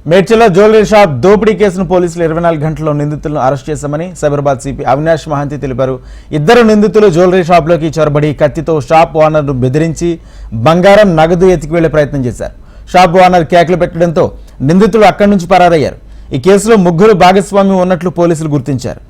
మేడ్చల్లో jewellery shop దోపిడీ కేసును పోలీసులు 24 గంటల్లో నిందితులను అరెస్ట్ చేశామని సైబరాబాద్ సిపి అవినాష్ మహంతి తెలిపారు. ఇద్దరు నిందితులు జ్యువెలరీ షాప్లోకి చొరబడి కత్తితో షాప్ ఓనర్ను బెదిరించి బంగారం నగదు ఎత్తుకు వెళ్లే ప్రయత్నం చేశారు. షాప్ ఓనర్ కేకలు పెట్టడంతో నిందితులు అక్కడి నుంచి పరారయ్యారు. ఈ కేసులో ముగ్గురు భాగస్వామ్యం ఉన్నట్లు పోలీసులు గుర్తించారు.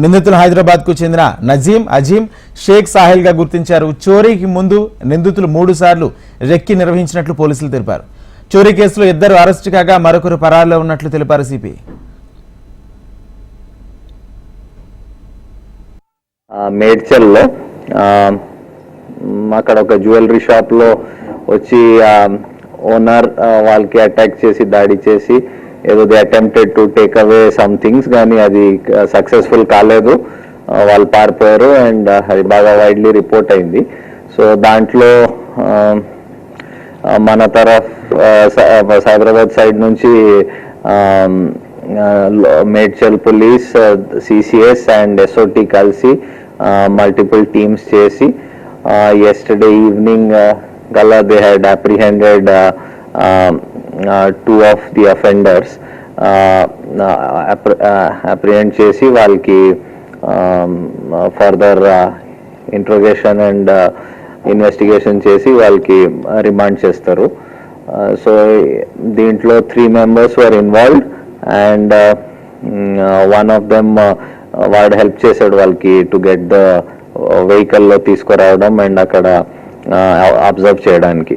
నిందితులు హైదరాబాద్కు చెందిన నజీం, అజీం, షేక్ సాహిల్గా గుర్తించారు. చోరీకి ముందు నిందితులు 3 సార్లు రెక్కి నిర్వహించినట్లు పోలీసులు తెలిపారు. చోరీ కేసులో ఇద్దరు అరెస్టు కాగా మరొకరు పరారులో ఉన్నట్లు తెలిపారు సిపి. మేడ్చల్లో అక్కడ ఒక జ్యువెలరీ షాప్ లో వచ్చి ఓనర్ వాళ్ళకి అటాక్ చేసి దాడి చేసి ఏదో they attempted to take away some things, కానీ అది సక్సెస్ఫుల్ కాలేదు, వాళ్ళు పారిపోయారు అండ్ అది బాగా వైడ్లీ రిపోర్ట్ అయింది. సో దాంట్లో మన తరఫ్ సైబరాబాద్ సైడ్ నుంచి Medchal police, CCS and SOT కలిసి మల్టిపుల్ టీమ్స్ చేసి yesterday evening gala they had apprehended 2 of the offenders, apprehend chesi valki further interrogation and investigation chesi valki remand chestaru. So deentlo 3 members were involved and one of them వాడు help చేశాడు వాళ్ళకి to get the వెహికల్లో తీసుకురావడం and అక్కడ observe చేయడానికి.